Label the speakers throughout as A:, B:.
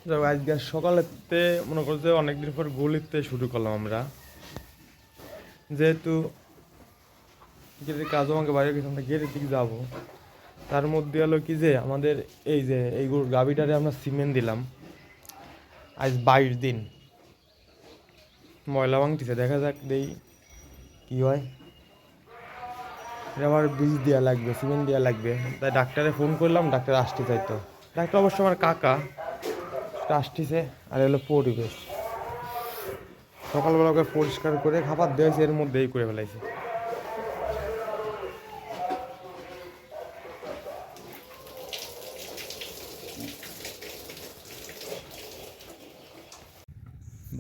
A: আজকে সকালেতে মনে করছে অনেকদিন পর গুলিতে শুরু করলাম আমরা, যেহেতু গেটের কাজ আমাকে বাইরে গেছে, আমরা গেটের দিকে যাবো। তার মধ্যে হলো কি যে আমাদের এই যে এই গাভিটারে আমরা সিমেন্ট দিলাম আজ 22 দিন, ময়লা ভাঙতেছে, দেখা যাক দেই কি হয়। এটা আমার বীজ দেওয়া লাগবে, সিমেন্ট দেওয়া লাগবে, তাই ডাক্তারে ফোন করলাম, ডাক্তার আসতে চাইতো। ডাক্তার অবশ্য আমার কাকা, সেটা আসতেছে। আর হলো পরিবেশ, সকালবেলা ওকে পরিষ্কার করে খাবার দিয়েছে, এর মধ্যেই করে ফেলাইছে।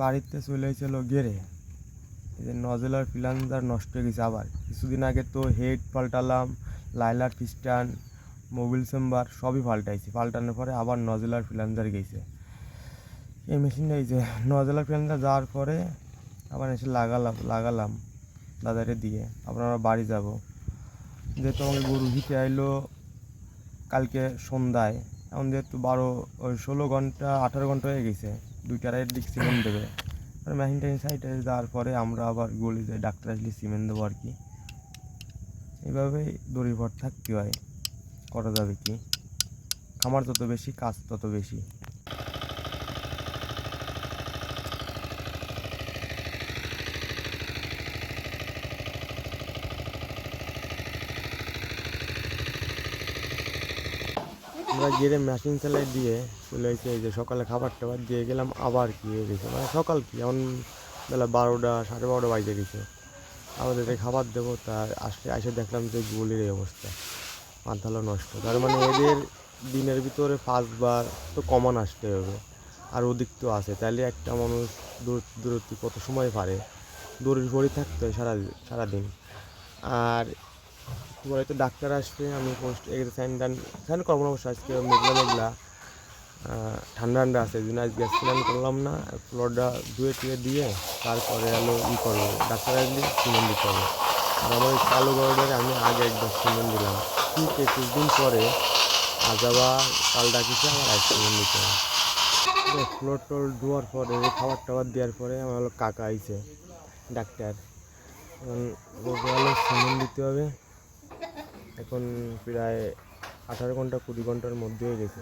A: বাড়িতে চলে এসেছিল গেরে, এই যে নজেলার ফিলান্সার নষ্ট হয়ে গেছে। আবার কিছুদিন আগে তো হেড পাল্টালাম, লাইলার পিস্টান, মোবিল চেম্বার সবই পাল্টাইছি। পাল্টানোর পরে আবার নজেলার ফিলান্সার গেছে। এই মেশিনটা এই যে নজেলার ফিলান্সার যাওয়ার পরে আবার এসে লাগালাম দাদারে দিয়ে। আপনারা বাড়ি যাব, যেহেতু আমাকে গরু হিটে আইলো কালকে সন্ধ্যায়, এখন যেহেতু 16 ঘন্টা 18 ঘন্টা হয়ে গেছে, 2টার দিক সিমেন্ট দেবে। মেশিন টেশিন সাইডে যাওয়ার পরে আমরা আবার গলি যাই, ডাক্তার আসলে সিমেন্ট দেবো আর কি। এইভাবেই দড়ি ভর থাকতে হয়, করা যাবে কি। খামার যত বেশি, কাজ তত বেশি। আমরা গিয়ে মেশিন সেলাই দিয়ে চলে এসে এই যে সকালে খাবার টাবার দিয়ে গেলাম। আবার কি হয়ে গেছে, মানে সকাল কি এমন বেলা 12টা 12:30 বাজে গেছে। আমাদের খাবার দেবো, তা এসে দেখলাম যে গুলির এই অবস্থা, মাথালো নষ্ট। তার মানে এদের দিনের ভিতরে 5বার তো কমান আসতে হবে, আর অধিক তো আছে। তাহলে একটা মানুষ দূরত্ব কত সময় পারে, দৌড়ের পরই থাকতে হয় সারাদিন। আর পরে তো ডাক্তার আসবে, আমি পোস্ট স্যান করবো না অবশ্য। আজকে মেঘলা মেঘলা, ঠান্ডা ঠান্ডা আছে, এই জন্য আজকে স্নান করলাম না। ফ্লোরটা ধুয়ে টুয়ে দিয়ে তারপরে হলো করবো, ডাক্তার আসলে সিমেন্ট দিতে হবে। আর আমার ওই কালো গরুটারে আমি আগে একবার সিমেন্ট দিলাম, ঠিক 21 দিন পরে আজ আবার কাল ডাকিছে, আমার আজ সিমেন্ট দিতে হবে। ফ্লোর টোর ধোয়ার পরে খাবার টাবার দেওয়ার পরে আমার হলো কাকা আইছে ডাক্তার, এখন ওকে হলো সিমেন্ট দিতে হবে। এখন প্রায় 18 ঘন্টা 20 ঘন্টার মধ্যে হয়ে গেছে।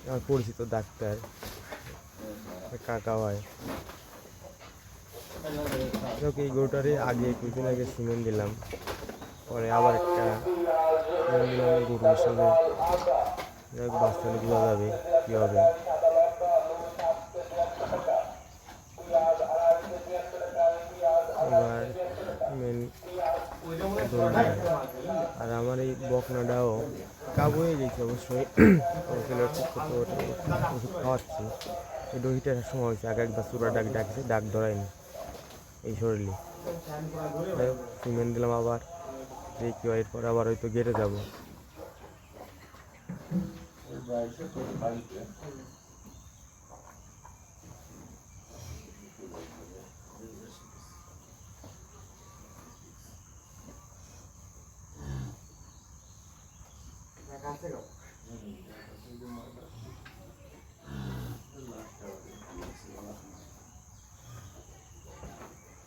A: আমার পরিচিত ডাক্তার, কাকা হয়। এই গরুটারে আগে কিছুদিন আগে সিমেন্ট দিলাম, পরে আবার একটা সিমেন্ট দিলাম গরু হিসেবে। বাচ্চা বোঝা যাবে কী হবে। এবার মেন, আর আমার এই বকনাটাও কাবু হয়ে গেছে অবশ্যই। ওষুধ খাওয়াচ্ছি। এই দহিটার সময় হয়েছে, আগে একবার চূড়া ডাকছে, ডাক ধরায়নি এই শরীরে। যাই হোক, সিমেন্ট দিলাম আবার, দেখি এরপর আবার হয়তো গেটে যাবো।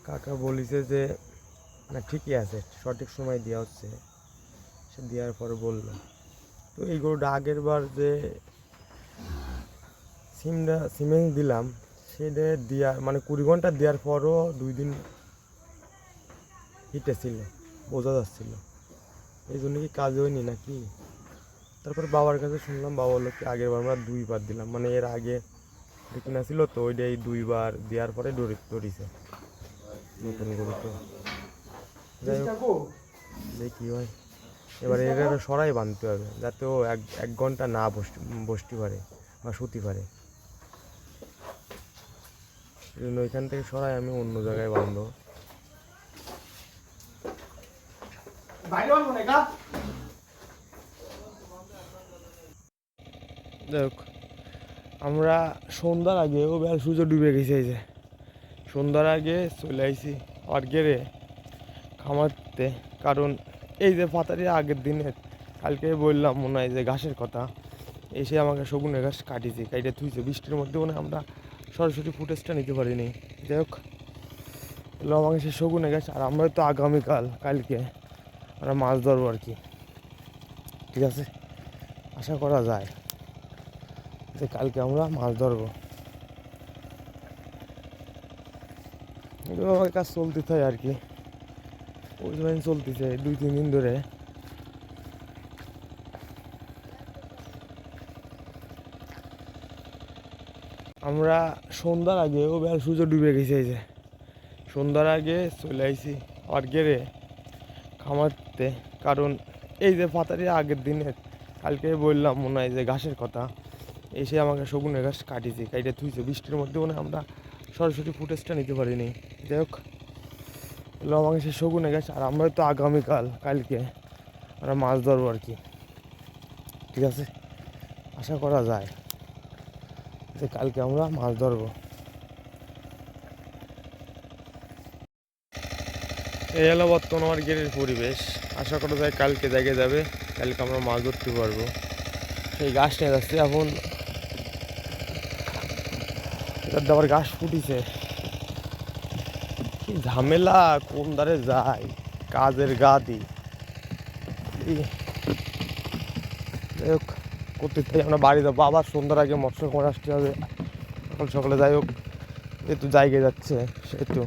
A: কাকা বলিছে যে না ঠিকই আছে, সঠিক সময় দেওয়া হচ্ছে। সে দেওয়ার পরে বললো তো এই গরুটা আগের বার যে সিমেন্ট দিলাম, সেটা দেওয়ার মানে 20 ঘন্টা দেওয়ার পরও 2 দিন হিটে ছিল, বোঝা যাচ্ছিল। এই জন্য কি কাজ হয়নি নাকি। তারপর বাবার কাছে শুনলাম, বাবা বললো কি আগের বার আমরা 2বার দিলাম, মানে এর আগে কিনা ছিল তো ওইটাই 2বার দেওয়ার পরে দৌড়িছে নতুন গরু তো। যাই হোক, দেখি হয়। এবার এর সরাই বাঁধতে হবে, যাতে ও 1 ঘন্টা না বসতে পারে বা শুতে পারে। এই জন্য ওইখান থেকে সরাই আমি অন্য জায়গায় বাঁধবো। যাই হোক, আমরা সন্ধ্যার আগে ও বেলা সূর্য ডুবে গেছে, এই যে সন্ধ্যার আগে চলে আইছি আর গেরে খামারতে। কারণ এই যে পাতারি আগের দিনের কালকে বললাম মনে হয় যে ঘাসের কথা, এসে আমাকে শগুনের ঘাস কাটিয়েছে, কাইটে থুইছে। বৃষ্টির মধ্যে মনে হয় আমরা সরাসরি ফুটেজটা নিতে পারিনি। যাই হোক, এলো আমাকে সে শগুনের ঘাস। আর আমরা তো কালকে আমরা মাছ ধরবো আর কি। ঠিক আছে, আশা করা যায় যে কালকে আমরা মাছ ধরবো। এগুলো আমার কাজ চলতে থাকে আর কি, ওই সময় চলতেছে 2-3 দিন ধরে। আমরা সন্ধ্যার আগে ও বেলা সূর্য ডুবে গেছে, এই যে সন্ধ্যার আগে চলে আইছি আর গেরে খামারতে। কারণ এই যে পাতারি আগের দিনে কালকে বললাম মনে হয় যে ঘাসের কথা, এসে আমাকে শগুনের ঘাস কাটিয়েছে, কাইটে থুইছে। বৃষ্টির মধ্যে মনে হয় আমরা সরাসরি ফুটেজটা নিতে পারিনি। যাই হোক, এলো আমাকে সে শগুনের ঘাস। আর আমরা তো কালকে আমরা মাছ ধরবো আর কি। ঠিক আছে, আশা করা যায় যে কালকে আমরা মাছ ধরবো। এই হলো বর্তমান আমার গেরের পরিবেশ। আশা করা যায় কালকে জায়গায় যাবে, কালকে আমরা মাছ ধরতে পারবো। সেই গাছ নিয়ে যাচ্ছে এখন, এটার আবার ঘাস ফুটিছে। কি ঝামেলা, কোন ধারে যায় কাজের গা দি। যাই হোক, করতে চাই আমরা বাড়ি যাবো আবার সন্ধ্যার আগে মৎস্য কুমার আসতে হবে সকাল সকালে। যাই হোক, যেহেতু জায়গায় যাচ্ছে সেহেতু